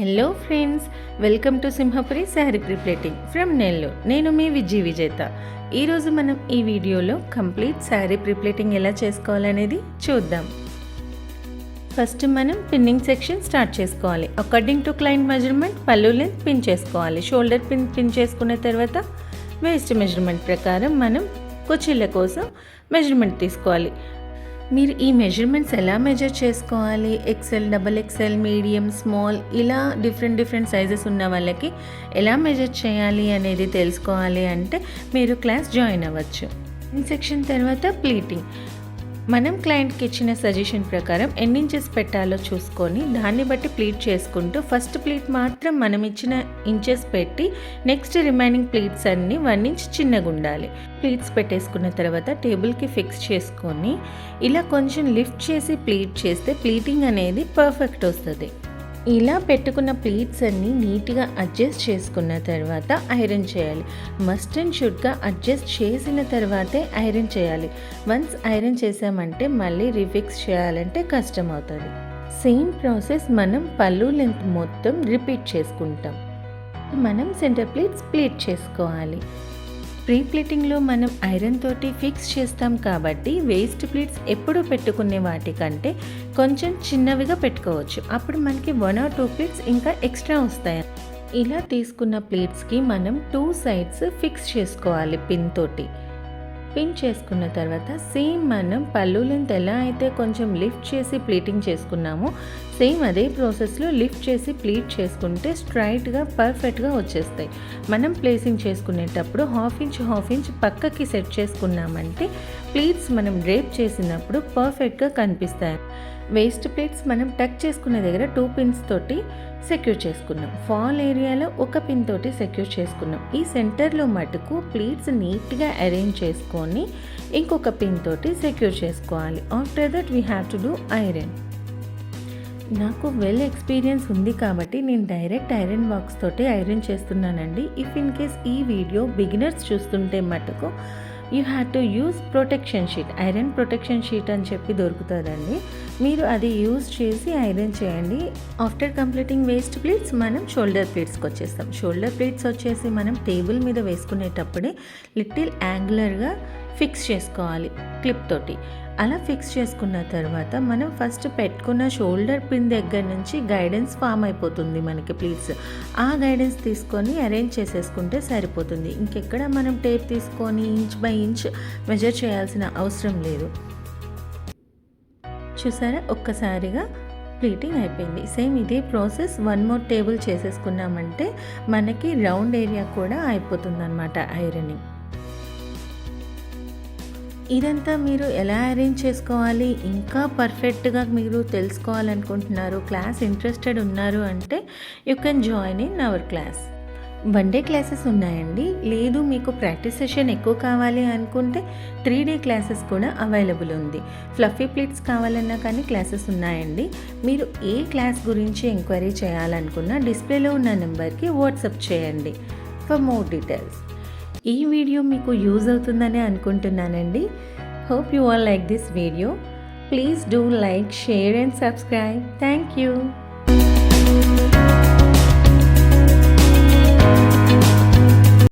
Hello friends, welcome to Simhapuri sari pre-pleating from Nellore. నేను మీ విజేత. ఈరోజు మనం ఈ వీడియోలో కంప్లీట్ శారీ ప్రీప్లేటింగ్ ఎలా చేసుకోవాలనేది చూద్దాం. ఫస్ట్ మనం పిన్నింగ్ సెక్షన్ స్టార్ట్ చేసుకోవాలి. అకార్డింగ్ టు క్లయింట్ మెజర్మెంట్ పళ్ళు లెంత్ పిన్ చేసుకోవాలి. షోల్డర్ పిన్ చేసుకున్న తర్వాత వేస్ట్ మెజర్మెంట్ ప్రకారం మనం కుచ్చిళ్ళ కోసం మెజర్మెంట్ తీసుకోవాలి. మీరు ఈ మెజర్మెంట్స్ ఎలా మెజర్ చేసుకోవాలి, XL, double XL, medium, small ఇలా డిఫరెంట్ సైజెస్ ఉన్న వాళ్ళకి ఎలా మెజర్ చేయాలి అనేది తెలుసుకోవాలి అంటే మీరు క్లాస్ జాయిన్ అవ్వచ్చు. సెక్షన్ తర్వాత ప్లీటింగ్. మనం క్లయింట్కి ఇచ్చిన సజెషన్ ప్రకారం ఎన్ని ఇంచెస్ పెట్టాలో చూసుకొని దాన్ని బట్టి ప్లీట్ చేసుకుంటూ ఫస్ట్ ప్లీట్ మాత్రం మనం ఇచ్చిన ఇంచెస్ పెట్టి నెక్స్ట్ రిమైనింగ్ ప్లీట్స్ అన్నీ 1 ఇంచ్ చిన్నగా ఉండాలి. ప్లీట్స్ పెట్టేసుకున్న తర్వాత టేబుల్కి ఫిక్స్ చేసుకొని ఇలా కొంచెం లిఫ్ట్ చేసి ప్లీట్ చేస్తే ప్లీటింగ్ అనేది పర్ఫెక్ట్ వస్తుంది. ఇలా పెట్టుకున్న ప్లీట్స్ అన్నీ నీట్గా అడ్జస్ట్ చేసుకున్న తర్వాత ఐరన్ చేయాలి. మస్ట్ అండ్ షుడ్గా అడ్జస్ట్ చేసిన తర్వాతే ఐరన్ చేయాలి. వన్స్ ఐరన్ చేసామంటే మళ్ళీ రీఫిక్స్ చేయాలంటే కష్టం అవుతుంది. సేమ్ ప్రాసెస్ మనం పళ్ళు లెంత్ మొత్తం రిపీట్ చేసుకుంటాం. మనం సెంటర్ ప్లీట్స్ ప్లీట్ చేసుకోవాలి. ప్రీ ప్లీటింగ్లో మనం ఐరన్ తోటి ఫిక్స్ చేస్తాం కాబట్టి వేస్ట్ ప్లీట్స్ ఎప్పుడు పెట్టుకునే వాటికంటే కొంచెం చిన్నవిగా పెట్టుకోవచ్చు. అప్పుడు మనకి 1 or 2 ప్లీట్స్ ఇంకా ఎక్స్ట్రా వస్తాయి. ఇలా తీసుకున్న ప్లీట్స్కి మనం 2 సైడ్స్ ఫిక్స్ చేసుకోవాలి పిన్ తోటి. పిన్ చేసుకున్న తర్వాత సేమ్ మనం పళ్ళు లెంత్ ఎలా అయితే కొంచెం లిఫ్ట్ చేసి ప్లీటింగ్ చేసుకున్నామో సేమ్ అదే ప్రాసెస్లో లిఫ్ట్ చేసి ప్లీట్ చేసుకుంటే స్ట్రైట్గా పర్ఫెక్ట్గా వచ్చేస్తాయి. మనం ప్లేసింగ్ చేసుకునేటప్పుడు హాఫ్ ఇంచ్ పక్కకి సెట్ చేసుకున్నామంటే ప్లీట్స్ మనం డ్రేప్ చేసినప్పుడు పర్ఫెక్ట్గా కనిపిస్తాయి. వేస్ట్ ప్లీట్స్ మనం టక్ చేసుకునే దగ్గర 2 పిన్స్ తోటి సెక్యూర్ చేసుకున్నాం. ఫాల్ ఏరియాలో 1 పిన్ తోటి సెక్యూర్ చేసుకున్నాం. ఈ సెంటర్లో మటుకు ప్లీట్స్ నీట్గా అరేంజ్ చేసుకొని ఇంకొక పిన్ తోటి సెక్యూర్ చేసుకోవాలి. After that we have to do iron. నాకు వెల్ ఎక్స్పీరియన్స్ ఉంది కాబట్టి నేను డైరెక్ట్ ఐరన్ బాక్స్ తోటి ఐరన్ చేస్తున్నానండి. ఇఫ్ ఇన్ కేస్ ఈ వీడియో బిగినర్స్ చూస్తుంటే మటుకు you have to use protection sheet, iron protection sheet అని చెప్పి దొరుకుతుందండి. మీరు అది యూజ్ చేసి ఐరన్ చేయండి. ఆఫ్టర్ కంప్లీటింగ్ వేస్ట్ ప్లీట్స్ మనం షోల్డర్ ప్లీట్స్కి వచ్చేస్తాం. షోల్డర్ ప్లీట్స్ వచ్చేసి మనం టేబుల్ మీద వేసుకునేటప్పుడే లిటిల్ యాంగులర్గా ఫిక్స్ చేసుకోవాలి క్లిప్ తోటి. అలా ఫిక్స్ చేసుకున్న తర్వాత మనం ఫస్ట్ పెట్టుకున్న షోల్డర్ పిన్ దగ్గర నుంచి గైడెన్స్ ఫామ్ అయిపోతుంది మనకి ప్లీట్స్. ఆ గైడెన్స్ తీసుకొని అరేంజ్ చేసేసుకుంటే సరిపోతుంది. ఇంకెక్కడ మనం టేప్ తీసుకొని ఇంచ్ బై ఇంచ్ మెజర్ చేయాల్సిన అవసరం లేదు. చూసారా, ఒక్కసారిగా ప్లీటింగ్ అయిపోయింది. సేమ్ ఇదే ప్రాసెస్ 1 more టేబుల్ చేసేసుకున్నామంటే మనకి రౌండ్ ఏరియా కూడా అయిపోతుంది అన్నమాట ఐరనింగ్. ఇదంతా మీరు ఎలా అరేంజ్ చేసుకోవాలి ఇంకా పర్ఫెక్ట్గా మీరు తెలుసుకోవాలనుకుంటున్నారు, క్లాస్ ఇంట్రెస్టెడ్ ఉన్నారు అంటే you can join in our class. 1 day classes ఉన్నాయండి. లేదు మీకు ప్రాక్టీస్ సెషన్ ఎక్కువ కావాలి అనుకుంటే 3 day క్లాసెస్ కూడా అవైలబుల్ ఉంది. ఫ్లఫీ ప్లీట్స్ కావాలన్నా కానీ క్లాసెస్ ఉన్నాయండి. మీరు ఏ క్లాస్ గురించి ఎంక్వైరీ చేయాలనుకున్నా డిస్ప్లేలో ఉన్న నెంబర్కి వాట్సాప్ చేయండి ఫర్ మోర్ డీటెయిల్స్. ఈ వీడియో మీకు యూజ్ అవుతుందని అనుకుంటున్నానండి. Hope you all like this video. Please do like, share and subscribe. Thank you.